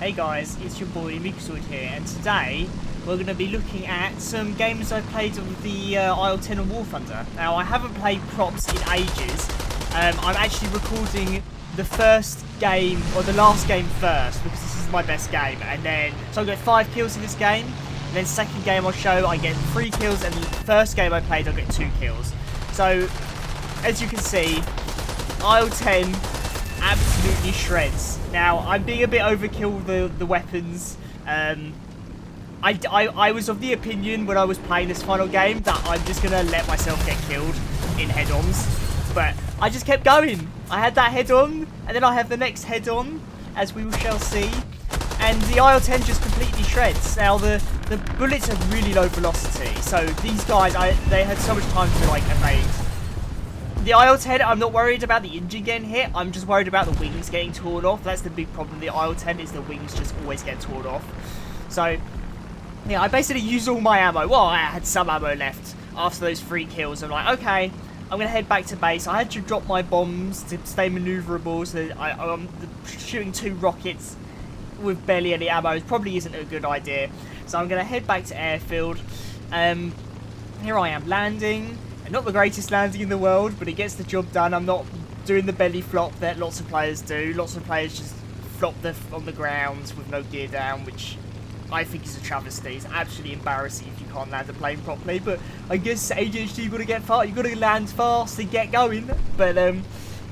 Hey guys, it's your boy Mixwood here, and today we're going to be looking at some games I've played of the IL-10 and War Thunder. Now, I haven't played props in ages. I'm actually recording the first game, or the last game first, because this is my best game. And then, so I got 5 kills in this game, and then second game I'll show I get 3 kills, and the first game I played I get 2 kills. So, as you can see, IL-10 absolutely shreds. Now, I'm being a bit overkill with the weapons. I was of the opinion when I was playing this final game that I'm just going to let myself get killed in head-ons. But I just kept going. I had that head-on, and then I have the next head-on, as we shall see. And the IL-10 just completely shreds. Now, the bullets have really low velocity. So these guys, they had so much time to, like, evade. The IL-10, I'm not worried about the engine getting hit. I'm just worried about the wings getting torn off. That's the big problem with the IL-10, is the wings just always get torn off. So, yeah, I basically used all my ammo. Well, I had some ammo left after those 3 kills. I'm like, okay, I'm going to head back to base. I had to drop my bombs to stay maneuverable. So I'm shooting 2 rockets with barely any ammo. It probably isn't a good idea. So I'm going to head back to airfield. Here I am landing. Not the greatest landing in the world, but it gets the job done. I'm not doing the belly flop that lots of players do. Lots of players just flop on the ground with no gear down, which I think is a travesty. It's absolutely embarrassing if you can't land a plane properly. But I guess ADHD, you've got to get fast. You've got to land fast and get going. But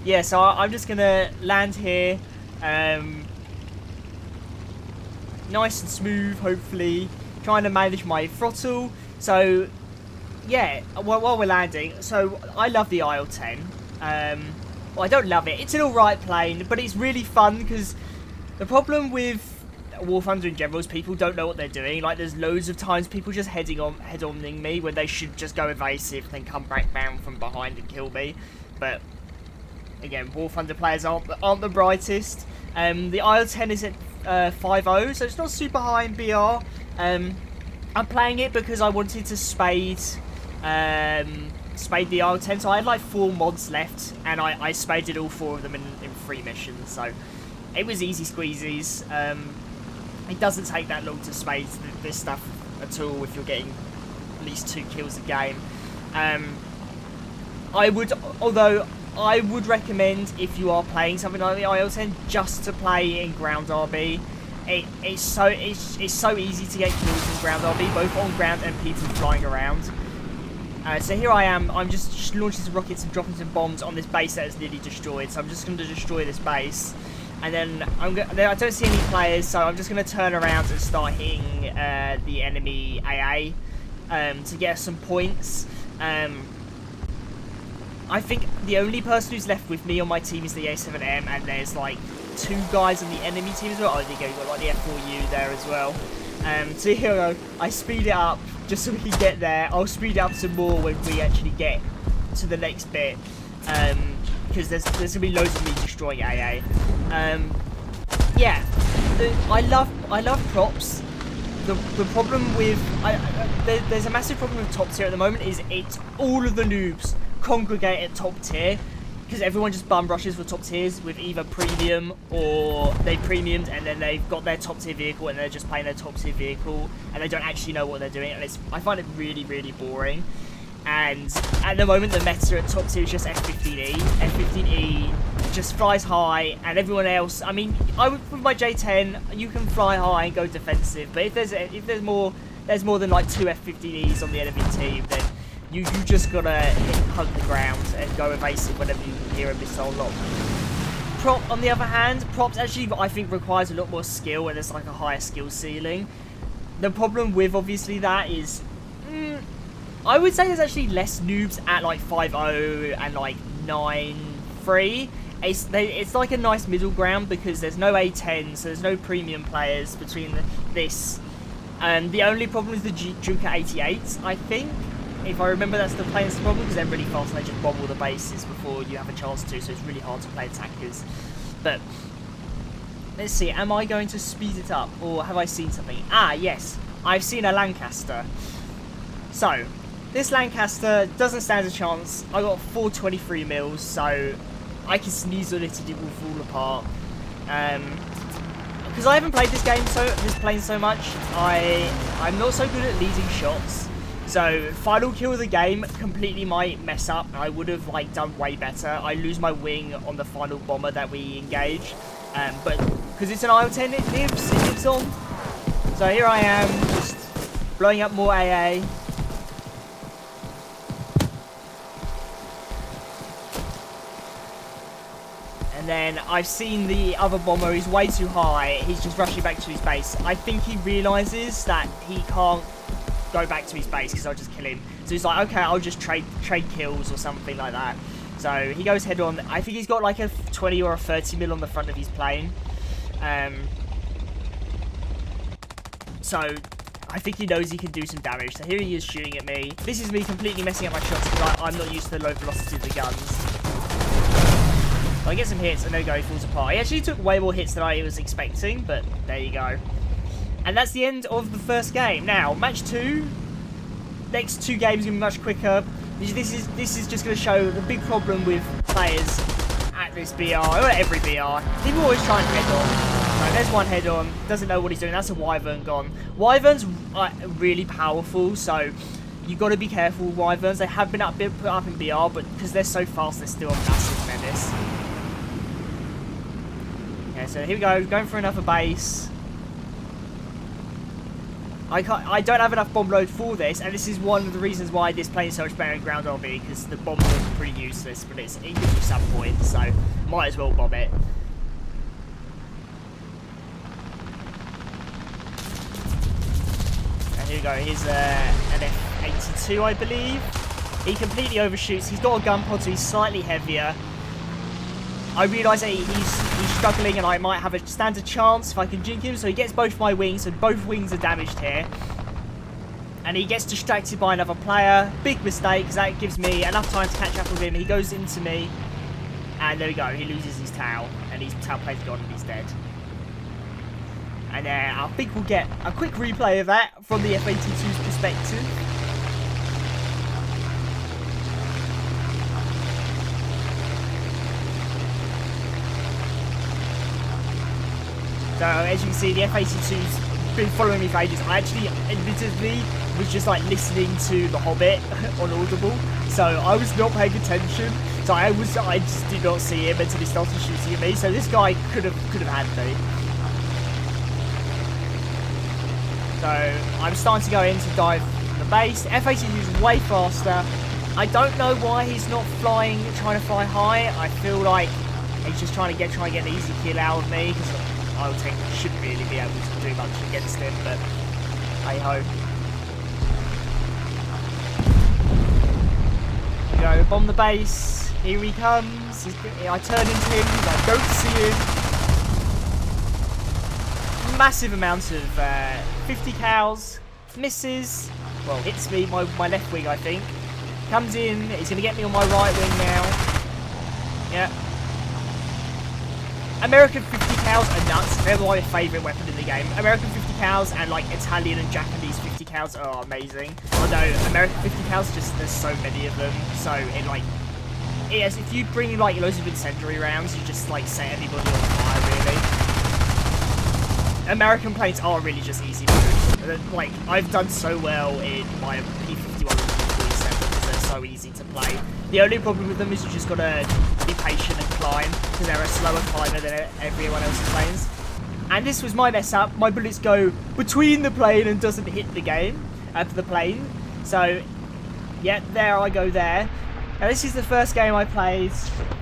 yeah, so I'm just gonna land here, nice and smooth, hopefully. Trying to manage my throttle. So yeah, while we're landing, so I love the IL-10. Well, I don't love it. It's an alright plane, but it's really fun because the problem with War Thunder in general is people don't know what they're doing. Like, there's loads of times people just head-oning me when they should just go evasive and then come back down from behind and kill me. But again, War Thunder players aren't the brightest. The IL-10 is at 5.0, so it's not super high in BR. I'm playing it because I wanted to spade the IL-10, so I had like 4 mods left, and I spaded all 4 of them in 3 missions, so it was easy squeezies. It doesn't take that long to spade this stuff at all if you're getting at least 2 kills a game. Although I would recommend, if you are playing something like the IL-10, just to play in ground RB. It's so easy to get kills in ground RB, both on ground and people flying around. So here I am. I'm just launching some rockets and dropping some bombs on this base that is nearly destroyed. So I'm just going to destroy this base, and then I don't see any players, so I'm just going to turn around and start hitting the enemy AA to get some points. I think the only person who's left with me on my team is the A7M, and there's like 2 guys on the enemy team as well. Oh, there you go, you've got like the F4U there as well. So here I go. I speed it up just so we can get there. I'll speed it up some more when we actually get to the next bit, because there's going to be loads of me destroying AA. Yeah, I love props. The problem with there's a massive problem with top tier at the moment, is it's all of the noobs congregate at top tier, because everyone just bum rushes for top tiers with either premium, or they premiumed and then they've got their top tier vehicle and they're just playing their top tier vehicle and they don't actually know what they're doing, and I find it really, really boring. And at the moment the meta at top tier is just F15E. F15E just flies high, and everyone else, I mean, with my J10 you can fly high and go defensive, but if there's more than like 2 F15Es on the enemy team, then you just gotta hug the ground and go evasive whenever you hear a missile lock. Prop, on the other hand, props actually I think requires a lot more skill, and there's like a higher skill ceiling. The problem with obviously that is, I would say there's actually less noobs at like 5.0 and like 9.3. It's like a nice middle ground, because there's no A10, so there's no premium players between this. The only problem is the Juka 88, I think. If I remember, that's the player's problem, because they're really fast and they just bomb all the bases before you have a chance to, so it's really hard to play attackers. But let's see, am I going to speed it up, or have I seen something? Ah, yes, I've seen a Lancaster. So, this Lancaster doesn't stand a chance. I got 423 mils, so I can sneeze on it and it will fall apart. because I haven't played this plane so much, I'm not so good at leading shots. So final kill of the game completely might mess up. I would have like done way better. I lose my wing on the final bomber that we engage, but because it's an IL-10, it lives on. So here I am, just blowing up more AA. And then I've seen the other bomber, he's way too high, he's just rushing back to his base. I think he realises that he can't go back to his base because I'll just kill him. So he's like, okay, I'll just trade kills or something like that. So he goes head on. I think he's got like a 20 or a 30 mil on the front of his plane. So I think he knows he can do some damage. So here he is shooting at me. This is me completely messing up my shots because I'm not used to the low velocity of the guns. So I get some hits, and there we go, he falls apart. He actually took way more hits than I was expecting, but there you go. And that's the end of the first game. Now, match 2. Next 2 games are going to be much quicker. This is just going to show the big problem with players at this BR, or at every BR. People always try and head on. Right, there's one head on. Doesn't know what he's doing. That's a Wyvern gone. Wyverns are really powerful, so you've got to be careful with Wyverns. They have been put up in BR, but because they're so fast, they're still a massive menace. Okay, so here we go. Going for another base. I don't have enough bomb load for this, and this is one of the reasons why this plane is so much better in ground RB, because the bomb is pretty useless, but it gives you some points, so might as well bomb it. And here we go, here's an F-82, I believe. He completely overshoots. He's got a gun pod, so he's slightly heavier. I realise that he's struggling, and I might have a standard chance if I can jink him. So he gets both my wings, and both wings are damaged here. And he gets distracted by another player. Big mistake, because that gives me enough time to catch up with him. He goes into me, and there we go. He loses his tail, and his tail plate's gone, and he's dead. And I think we'll get a quick replay of that from the F-82's perspective. So as you can see, the F-82's been following me for ages. I actually, admittedly, was just like listening to The Hobbit on Audible, so I was not paying attention. So I just did not see him until he started shooting at me. So this guy could have had me. So I'm starting to go in to dive the base. The F-82 is way faster. I don't know why he's not trying to fly high. I feel like he's just trying to get an easy kill out of me, because IL-10 shouldn't really be able to do much against him, but hey ho. Go bomb the base. Here he comes. I turn into him. I don't see him. Massive amount of 50 cows. Misses. Well, hits me. My left wing, I think. Comes in. He's gonna get me on my right wing now. Yeah. American 50 cows are nuts. They're my favourite weapon in the game. American 50 cows and like Italian and Japanese 50 cows are amazing. Although American 50 cows, just there's so many of them. So it like, yes, if you bring like loads of incendiary rounds, you just like set anybody on fire really. American planes are really just easy mode. Like I've done so well in my P-51 and P-47 because they're so easy to play. The only problem with them is you just gotta be patient and climb, because they're a slower climber than everyone else's planes. And this was my mess up. My bullets go between the plane and doesn't hit the plane. So, yeah, there I go there. Now this is the first game I played.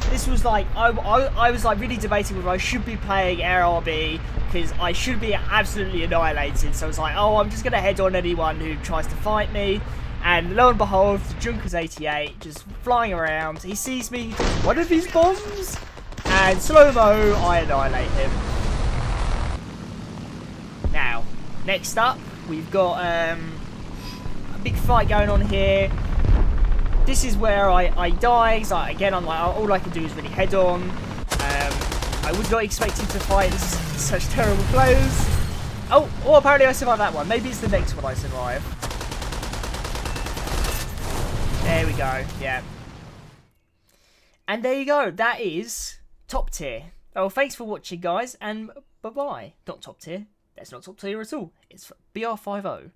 This was like, I was like really debating whether I should be playing Air RB, because I should be absolutely annihilated. So I was like, oh, I'm just gonna head on anyone who tries to fight me. And lo and behold, the Junkers 88 just flying around. He sees me, one of his bombs, and slow-mo, I annihilate him. Now, next up, we've got a big fight going on here. This is where I die. So again, I'm like, all I can do is really head on. I was not expecting to fight such terrible players. Oh, apparently I survived that one. Maybe it's the next one I survive. There we go, yeah. And there you go, that is top tier. Oh, thanks for watching, guys, and bye. bye-bye. Not top tier. That's not top tier at all. It's BR50.